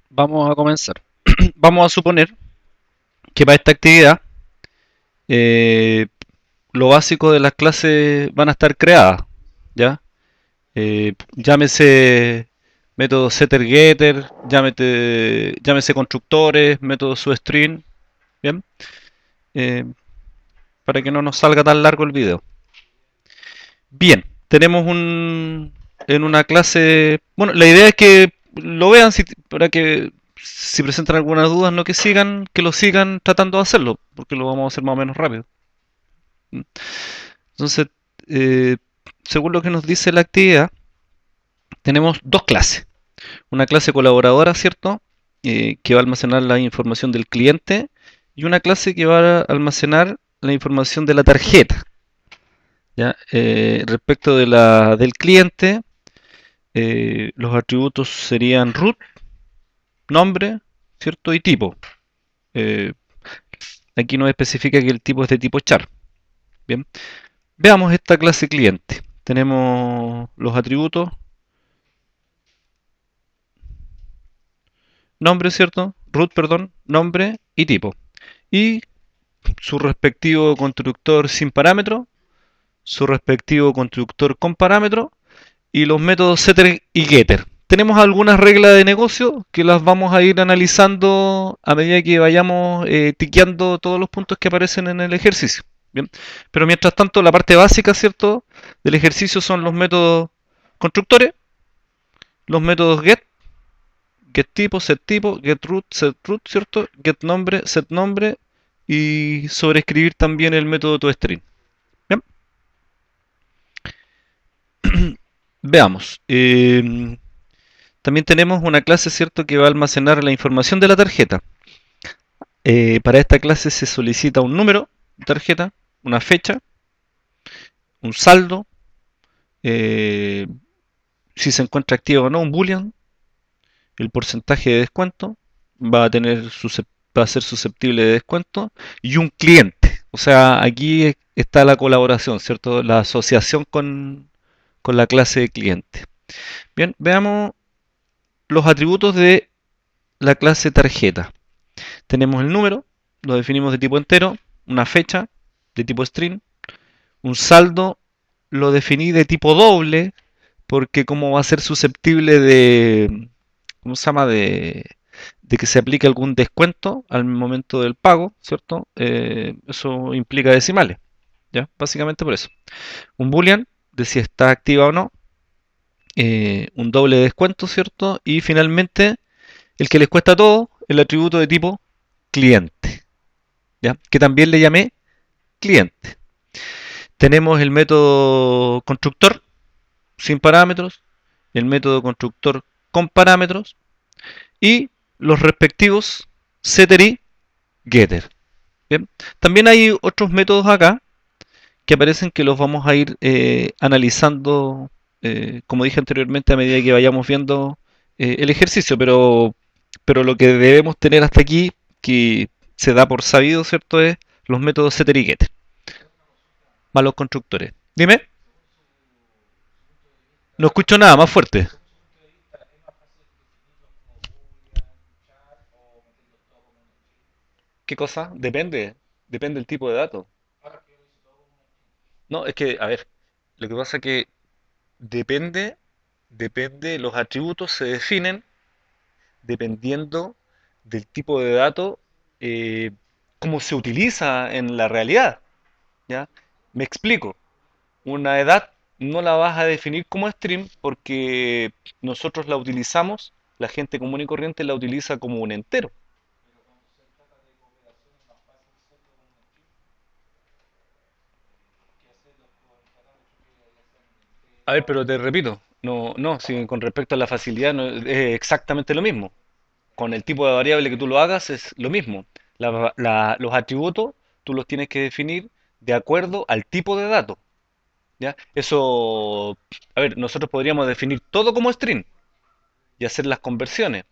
Vamos a comenzar. Vamos a suponer que para esta actividad eh, lo básico de las clases van a estar creadas, ¿ya? Llámese método setter-getter, llámese constructores, método substring, ¿bien? Eh, para que no nos salga tan largo el video. Bien, tenemos en una clase, bueno, la idea es que lo vean para que si presentan algunas dudas, no que sigan, que lo sigan tratando de hacerlo, porque lo vamos a hacer más o menos rápido. Entonces, eh, según lo que nos dice la actividad, tenemos dos clases. Una clase colaboradora, ¿cierto? Que va a almacenar la información del cliente y una clase que va a almacenar la información de la tarjeta. ¿Ya? Respecto del cliente, los atributos serían root, nombre, ¿cierto? Y tipo. Eh, Aquí nos especifica que el tipo es de tipo char. Bien. Veamos esta clase cliente. Tenemos los atributos, nombre, ¿cierto? Root, perdón, nombre y tipo. Y su respectivo constructor sin parámetro, su respectivo constructor con parámetro y los métodos setter y getter. Tenemos algunas reglas de negocio que las vamos a ir analizando a medida que vayamos tiqueando todos los puntos que aparecen en el ejercicio. Bien, pero mientras tanto la parte básica, ¿cierto? Del ejercicio son los métodos constructores, los métodos get, get root, set root, ¿cierto? Get nombre, set nombre y sobreescribir también el método toString. Bien, veamos. También tenemos una clase, ¿cierto?, que va a almacenar la información de la tarjeta. Para esta clase se solicita un número de tarjeta, una fecha, un saldo, eh, si se encuentra activo o no, un boolean, el porcentaje de descuento, va a tener va a ser susceptible de descuento, y un cliente. O sea, aquí está la colaboración, ¿cierto? La asociación con la clase de cliente. Bien, veamos los atributos de la clase tarjeta. Tenemos el número, lo definimos de tipo entero, una fecha de tipo string, un saldo lo definí de tipo doble, porque como va a ser susceptible de, ¿cómo se llama? De que se aplique algún descuento al momento del pago, ¿cierto? Eso implica decimales, ¿ya? Básicamente por eso. Un boolean de si está activa o no, un doble de descuento, ¿cierto? Y finalmente, el que les cuesta todo, el atributo de tipo cliente, ¿ya? Que también le llamé cliente. Tenemos el método constructor sin parámetros, el método constructor con parámetros y los respectivos setter y getter. Bien. También hay otros métodos acá que aparecen que los vamos a ir analizando, como dije anteriormente, a medida que vayamos viendo el ejercicio, pero lo que debemos tener hasta aquí, que se da por sabido, ¿cierto? Es los métodos setter y getter, más los constructores. Dime, no escucho nada, más fuerte. ¿Qué cosa? Depende del tipo de dato. No, es que, a ver, lo que pasa es que depende, los atributos se definen dependiendo del tipo de dato, eh, cómo se utiliza en la realidad, ¿ya? Me explico. Una edad no la vas a definir como string porque nosotros la utilizamos, la gente común y corriente la utiliza como un entero. A ver, pero te repito, no, si con respecto a la facilidad es exactamente lo mismo. Con el tipo de variable que tú lo hagas es lo mismo. Los atributos tú los tienes que definir de acuerdo al tipo de dato, ¿ya? Eso, a ver, nosotros podríamos definir todo como string y hacer las conversiones,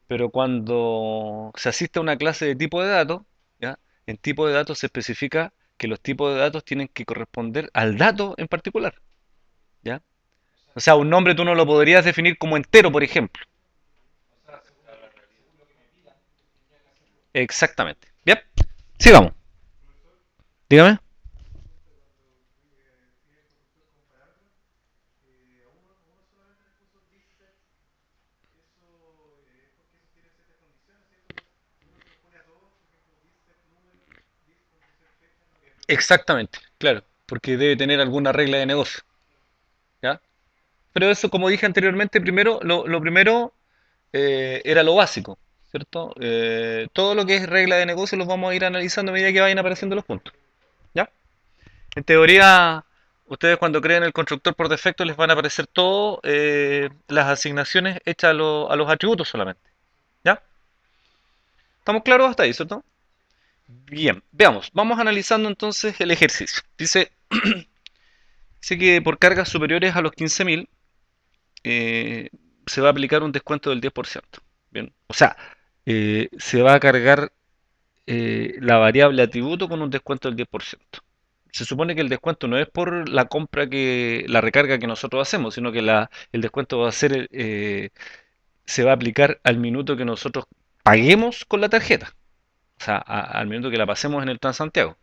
pero cuando se asiste a una clase de tipo de datos, ¿ya? En tipo de datos se especifica que los tipos de datos tienen que corresponder al dato en particular, ¿ya? O sea, un nombre tú no lo podrías definir como entero, por ejemplo. Exactamente. Bien, sigamos. Dígame. Exactamente, claro, porque debe tener alguna regla de negocio, ¿ya? Pero eso, como dije anteriormente, primero, lo primero era lo básico, ¿cierto? Todo lo que es regla de negocio los vamos a ir analizando a medida que vayan apareciendo los puntos, ¿ya? En teoría, ustedes cuando creen el constructor por defecto les van a aparecer todas las asignaciones hechas a los atributos solamente, ¿ya? ¿Estamos claros hasta ahí, cierto? Bien, veamos, vamos analizando entonces el ejercicio. Dice que por cargas superiores a los 15.000 eh, se va a aplicar un descuento del 10%. Bien, o sea, se va a cargar la variable atributo con un descuento del 10%. Se supone que el descuento no es por la compra la recarga que nosotros hacemos, sino que el descuento va a ser, se va a aplicar al minuto que nosotros paguemos con la tarjeta. O sea, al minuto que la pasemos en el Transantiago.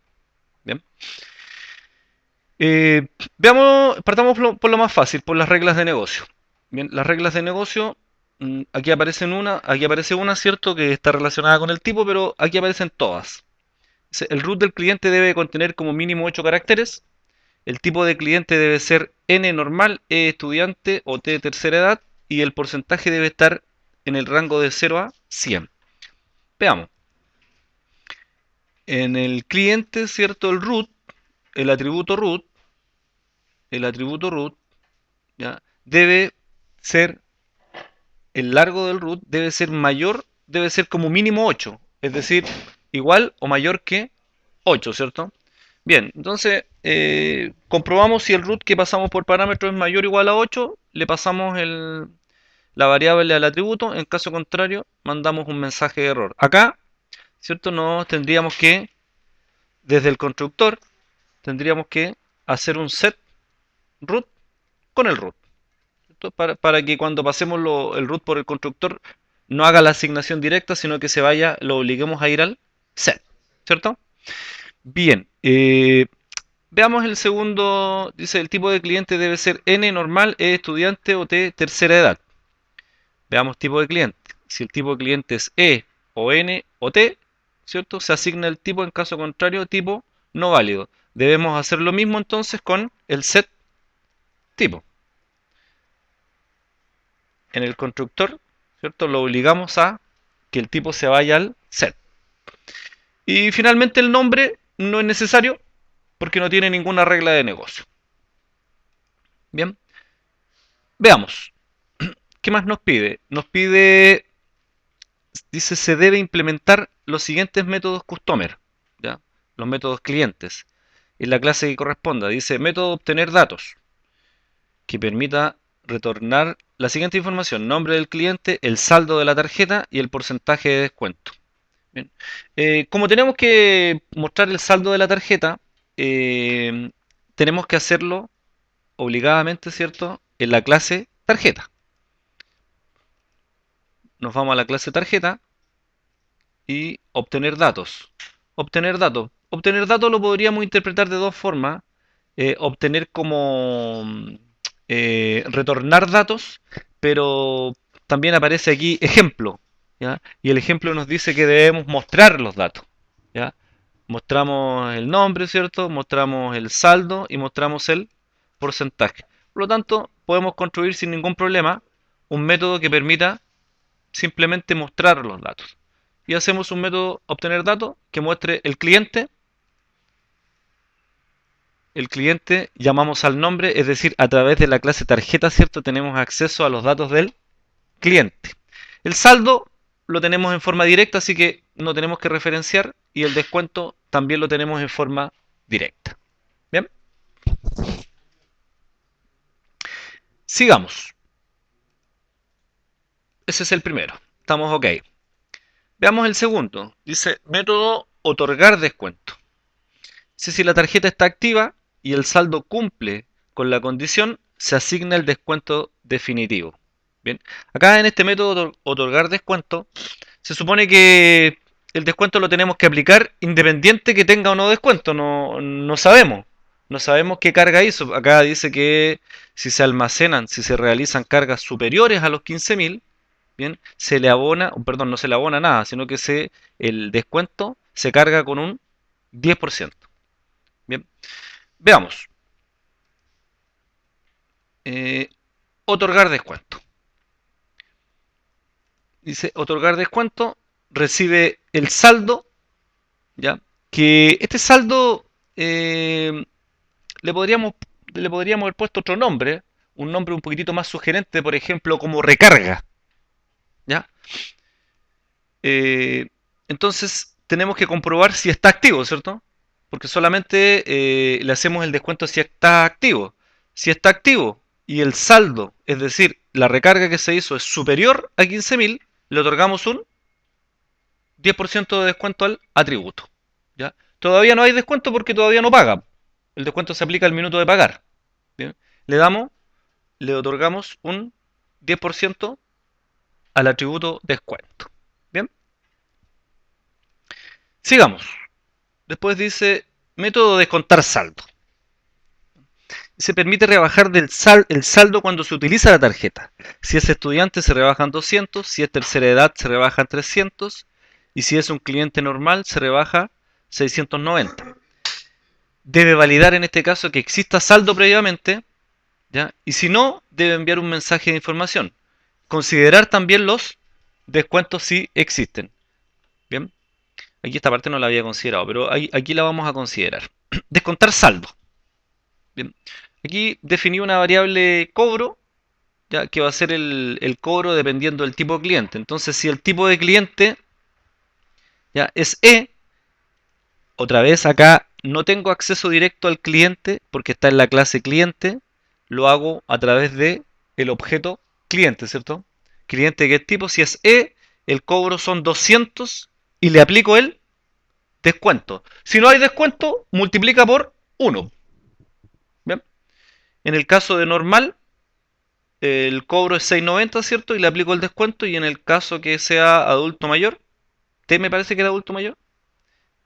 Bien. Eh, partamos por lo más fácil, por las reglas de negocio. Bien, las reglas de negocio, aquí aparece una, cierto, que está relacionada con el tipo, pero aquí aparecen todas. El root del cliente debe contener como mínimo 8 caracteres. El tipo de cliente debe ser N normal, E estudiante o T de tercera edad. Y el porcentaje debe estar en el rango de 0 a 100. Veamos. En el cliente, cierto, el atributo root, el atributo root, ¿ya? Debe ser, el largo del root debe ser mayor, debe ser como mínimo 8, es decir, igual o mayor que 8, ¿cierto? Bien, entonces comprobamos si el root que pasamos por parámetro es mayor o igual a 8, le pasamos la variable al atributo, en caso contrario, mandamos un mensaje de error. Acá, ¿cierto? No tendríamos que, desde el constructor, tendríamos que hacer un set root con el root. Para que cuando pasemos el root por el constructor no haga la asignación directa, sino que lo obliguemos a ir al set, ¿cierto? Bien, veamos el segundo, dice el tipo de cliente debe ser N normal, E estudiante o T tercera edad. Veamos tipo de cliente. Si el tipo de cliente es E o N o T, ¿cierto? Se asigna el tipo, en caso contrario, tipo no válido. Debemos hacer lo mismo entonces con el set tipo. En el constructor, ¿cierto? Lo obligamos a que el tipo se vaya al set. Y finalmente el nombre no es necesario porque no tiene ninguna regla de negocio. Bien, veamos. ¿Qué más nos pide? Nos pide, dice, se debe implementar los siguientes métodos customer, ¿ya? Los métodos clientes. En la clase que corresponda, dice método obtener datos, que permita retornar la siguiente información: nombre del cliente, el saldo de la tarjeta y el porcentaje de descuento. Bien. Como tenemos que mostrar el saldo de la tarjeta, eh, tenemos que hacerlo obligadamente, ¿cierto? En la clase tarjeta. Nos vamos a la clase tarjeta y obtener datos. Obtener datos. Obtener datos lo podríamos interpretar de dos formas. Obtener como retornar datos, pero también aparece aquí ejemplo, ¿ya? Y el ejemplo nos dice que debemos mostrar los datos, ¿ya? Mostramos el nombre, ¿cierto? Mostramos el saldo y mostramos el porcentaje. Por lo tanto, podemos construir sin ningún problema un método que permita simplemente mostrar los datos. Y hacemos un método obtener datos que muestre el cliente, llamamos al nombre, es decir, a través de la clase tarjeta, ¿cierto? Tenemos acceso a los datos del cliente. El saldo lo tenemos en forma directa, así que no tenemos que referenciar, y el descuento también lo tenemos en forma directa. Bien, sigamos. Ese es el primero. Estamos ok. Veamos el segundo. Dice método otorgar descuento. Si la tarjeta está activa y el saldo cumple con la condición, se asigna el descuento definitivo. Bien, acá en este método otorgar descuento, se supone que el descuento lo tenemos que aplicar independiente que tenga o no descuento. No, no sabemos. No sabemos qué carga hizo. Acá dice que si se almacenan, si se realizan cargas superiores a los 15.000, bien, se le abona, perdón, no se le abona nada, sino que el descuento se carga con un 10%. Bien, veamos. Eh, otorgar descuento. Dice otorgar descuento, recibe el saldo, ¿ya? Que este saldo eh, le podríamos, le podríamos haber puesto otro nombre, un nombre un poquitito más sugerente, por ejemplo, como recarga, ¿ya? Eh, entonces tenemos que comprobar si está activo, ¿cierto? Porque solamente le hacemos el descuento si está activo. Si está activo y el saldo, es decir, la recarga que se hizo es superior a 15.000, le otorgamos un 10% de descuento al atributo. ¿Ya? Todavía no hay descuento porque todavía no paga. El descuento se aplica al minuto de pagar. ¿Bien? Le damos, le otorgamos un 10% al atributo descuento. Bien, sigamos. Después dice método de descontar saldo. Se permite rebajar el saldo cuando se utiliza la tarjeta. Si es estudiante se rebajan 200, si es tercera edad se rebajan 300 y si es un cliente normal se rebaja 690. Debe validar en este caso que exista saldo previamente, ¿ya? Y si no, debe enviar un mensaje de información. Considerar también los descuentos si existen. Bien, aquí esta parte no la había considerado, pero aquí la vamos a considerar. Descontar saldo. Bien, aquí definí una variable cobro, ya que va a ser el cobro dependiendo del tipo de cliente. Entonces, si el tipo de cliente ya es E, otra vez acá no tengo acceso directo al cliente porque está en la clase cliente, lo hago a través de el objeto cliente, ¿cierto? Cliente que es tipo, si es E, el cobro son 200 y le aplico el descuento. Si no hay descuento, multiplica por 1. ¿Bien? En el caso de normal, el cobro es 6,90, ¿cierto? Y le aplico el descuento. Y en el caso que sea adulto mayor, T me parece que era adulto mayor,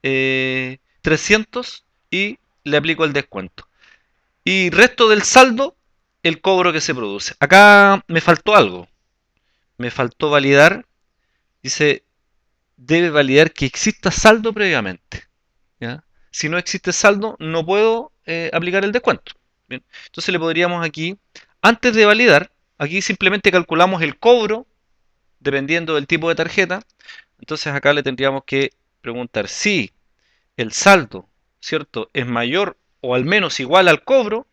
300 y le aplico el descuento. Y resto del saldo, el cobro que se produce. Acá me faltó algo. Me faltó validar. Dice, debe validar que exista saldo previamente. ¿Ya? Si no existe saldo, no puedo aplicar el descuento. Bien. Entonces le podríamos aquí, antes de validar, aquí simplemente calculamos el cobro dependiendo del tipo de tarjeta. Entonces acá le tendríamos que preguntar si el saldo, ¿cierto?, es mayor o al menos igual al cobro,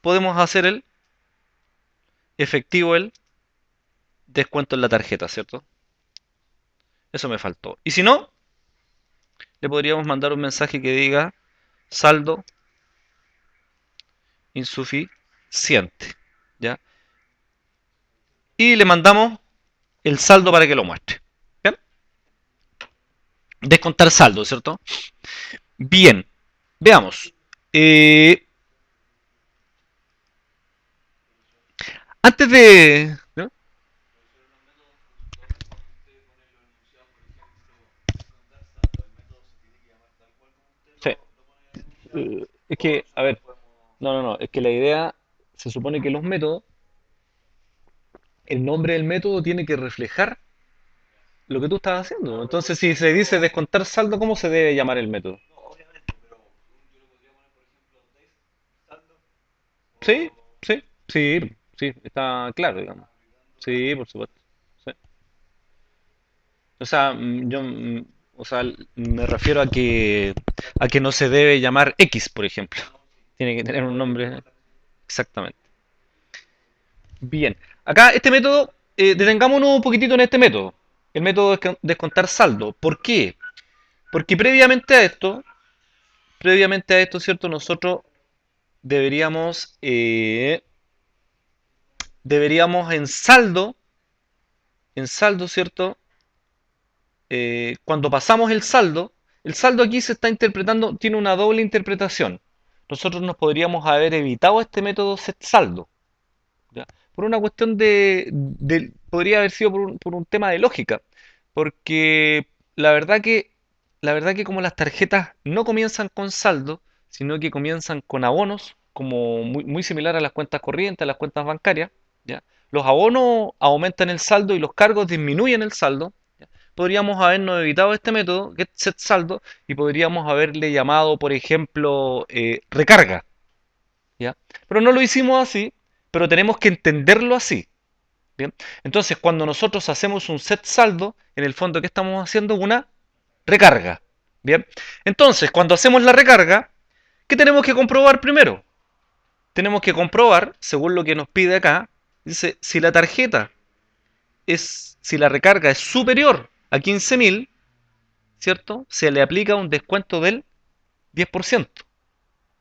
podemos hacer el efectivo, el descuento en la tarjeta, ¿cierto? Eso me faltó. Y si no, le podríamos mandar un mensaje que diga saldo insuficiente, ¿ya? Y le mandamos el saldo para que lo muestre. ¿Bien? Descontar saldo, ¿cierto? Bien, veamos. Eh, antes de... ¿no? Sí. Es que, a ver, no, es que la idea, se supone que los métodos, el nombre del método tiene que reflejar lo que tú estás haciendo. Entonces, si se dice descontar saldo, ¿cómo se debe llamar el método? Sí, sí, está claro, digamos. Sí, por supuesto. Sí. O sea, o sea, me refiero a que no se debe llamar X, por ejemplo. Tiene que tener un nombre exactamente. Bien. Acá este método, detengámonos un poquitito en este método. El método de descontar saldo. ¿Por qué? Porque previamente a esto, ¿cierto? Nosotros deberíamos, deberíamos en saldo, ¿cierto? Cuando pasamos el saldo aquí se está interpretando, tiene una doble interpretación. Nosotros nos podríamos haber evitado este método set saldo, ¿ya? Por una cuestión podría haber sido por un tema de lógica, porque la verdad que, la verdad que como las tarjetas no comienzan con saldo, sino que comienzan con abonos, como muy similar a las cuentas corrientes, a las cuentas bancarias, ¿ya? Los abonos aumentan el saldo y los cargos disminuyen el saldo. ¿Ya? Podríamos habernos evitado este método, get set saldo, y podríamos haberle llamado, por ejemplo, recarga, ¿ya? Pero no lo hicimos así, pero tenemos que entenderlo así. Bien, entonces cuando nosotros hacemos un set saldo, en el fondo, ¿qué estamos haciendo? Una recarga. Bien, entonces cuando hacemos la recarga, ¿qué tenemos que comprobar primero? Tenemos que comprobar, según lo que nos pide acá, dice, si la tarjeta si la recarga es superior a 15.000, ¿cierto? Se le aplica un descuento del 10%.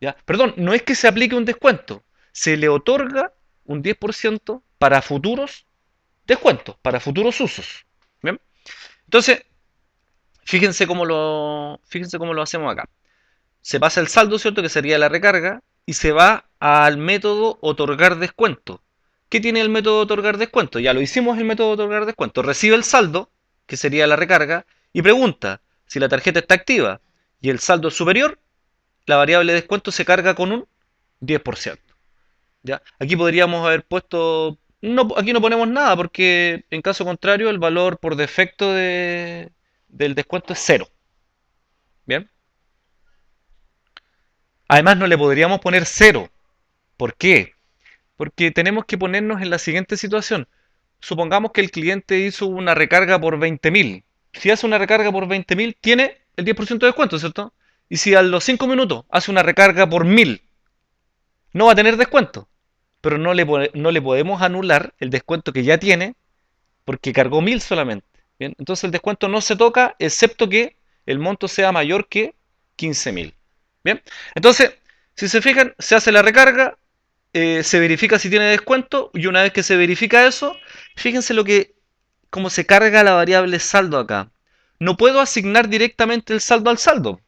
¿Ya? Perdón, no es que se aplique un descuento, se le otorga un 10% para futuros descuentos, para futuros usos. ¿Bien? Entonces, fíjense cómo lo hacemos acá. Se pasa el saldo, ¿cierto? Que sería la recarga, y se va al método otorgar descuento. ¿Qué tiene el método otorgar descuento? Ya lo hicimos el método otorgar descuento. Recibe el saldo, que sería la recarga, y pregunta si la tarjeta está activa y el saldo es superior, la variable de descuento se carga con un 10%. ¿Ya? Aquí podríamos haber puesto, no, aquí no ponemos nada porque en caso contrario el valor por defecto del descuento es cero. Bien. Además no le podríamos poner cero. ¿Por qué? Porque tenemos que ponernos en la siguiente situación. Supongamos que el cliente hizo una recarga por 20.000. Si hace una recarga por 20.000 tiene el 10% de descuento, ¿cierto? Y si a los 5 minutos hace una recarga por 1.000, no va a tener descuento. Pero no le podemos anular el descuento que ya tiene porque cargó 1.000 solamente. Bien, entonces el descuento no se toca excepto que el monto sea mayor que 15.000. Bien, entonces, si se fijan, se hace la recarga, se verifica si tiene descuento y una vez que se verifica eso, fíjense cómo se carga la variable saldo acá. No puedo asignar directamente el saldo al saldo.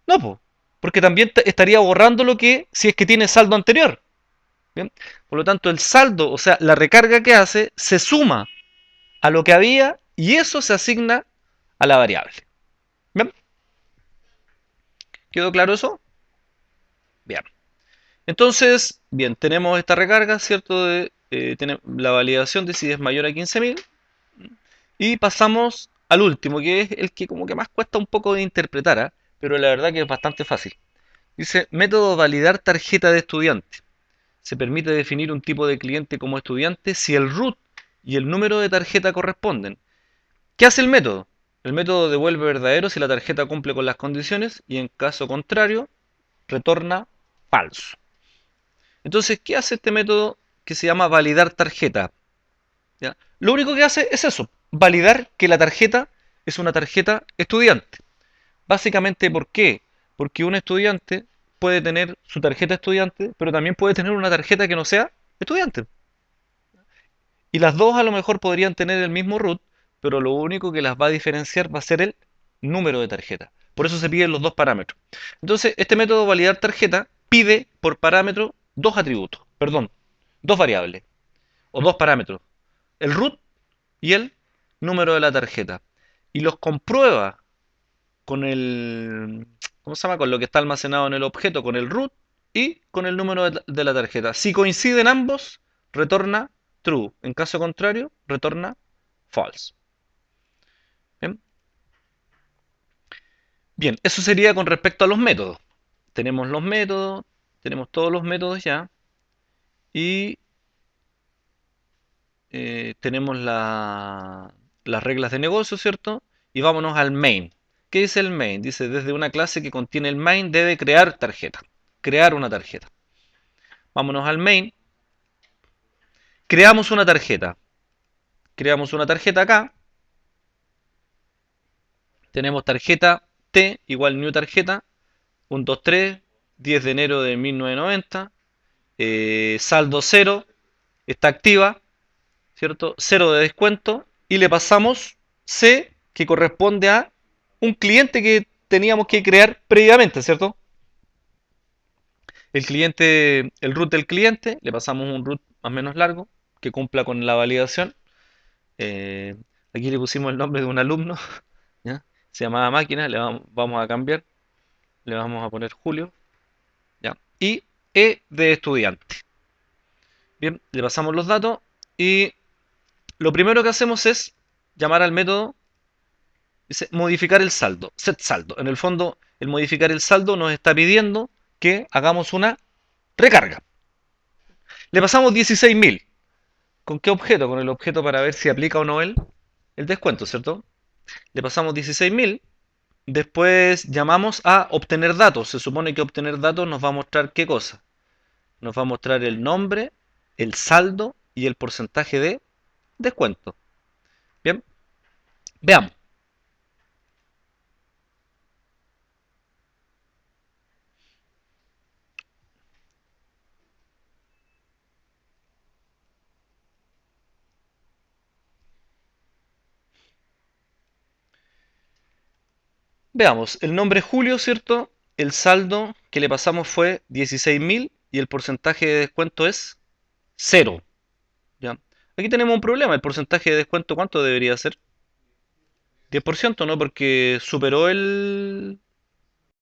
No, porque también estaría borrando lo que si es que tiene saldo anterior. ¿Bien? Por lo tanto, el saldo, o sea, la recarga que hace, se suma a lo que había y eso se asigna a la variable. ¿Bien? ¿Quedó claro eso? Bien. Entonces, bien, tenemos esta recarga, ¿cierto? Tenemos la validación de si es mayor a 15.000 y pasamos al último, que es el que como que más cuesta un poco de interpretar, ¿eh? Pero la verdad que es bastante fácil. Dice, método validar tarjeta de estudiante. Se permite definir un tipo de cliente como estudiante si el root y el número de tarjeta corresponden. ¿Qué hace el método? El método devuelve verdadero si la tarjeta cumple con las condiciones y en caso contrario retorna falso. Entonces, ¿qué hace este método que se llama validar tarjeta? ¿Ya? Lo único que hace es eso, validar que la tarjeta es una tarjeta estudiante. Básicamente, ¿por qué? Porque un estudiante puede tener su tarjeta estudiante, pero también puede tener una tarjeta que no sea estudiante. Y las dos a lo mejor podrían tener el mismo root, pero lo único que las va a diferenciar va a ser el número de tarjeta. Por eso se piden los dos parámetros. Entonces, este método validar tarjeta pide por parámetro dos atributos, perdón, dos variables o dos parámetros, el root y el número de la tarjeta. Y los comprueba con el, ¿cómo se llama? Con lo que está almacenado en el objeto, con el root y con el número de la tarjeta. Si coinciden ambos, retorna true. En caso contrario, retorna false. Bien, bien, eso sería con respecto a los métodos. Tenemos los métodos, tenemos todos los métodos ya y tenemos las reglas de negocio, ¿cierto? Y vámonos al main. ¿Qué dice el main? Dice, desde una clase que contiene el main debe crear tarjeta. Crear una tarjeta. Vámonos al main. Creamos una tarjeta. Creamos una tarjeta acá. Tenemos tarjeta T igual new tarjeta. 123, 10 de enero de 1990. Saldo 0. Está activa. ¿Cierto? 0 de descuento. Y le pasamos C, que corresponde a un cliente que teníamos que crear previamente, ¿cierto? El root del cliente, le pasamos un root más o menos largo que cumpla con la validación. Eh, Aquí le pusimos el nombre de un alumno, ¿ya? Se llamaba máquina, vamos a cambiar, le vamos a poner Julio, ¿ya? Y E de estudiante. Bien, le pasamos los datos y lo primero que hacemos es llamar al método, dice, modificar el saldo, set saldo. En el fondo, el modificar el saldo nos está pidiendo que hagamos una recarga. Le pasamos 16.000. ¿Con qué objeto? Con el objeto para ver si aplica o no el descuento, ¿cierto? Le pasamos 16.000. Después llamamos a obtener datos. Se supone que obtener datos nos va a mostrar qué cosa. Nos va a mostrar el nombre, el saldo y el porcentaje de descuento. Bien, veamos. Veamos, el nombre es Julio, ¿cierto? El saldo que le pasamos fue 16.000 y el porcentaje de descuento es cero. ¿Ya? Aquí tenemos un problema. El porcentaje de descuento, ¿cuánto debería ser? 10%, ¿no? Porque superó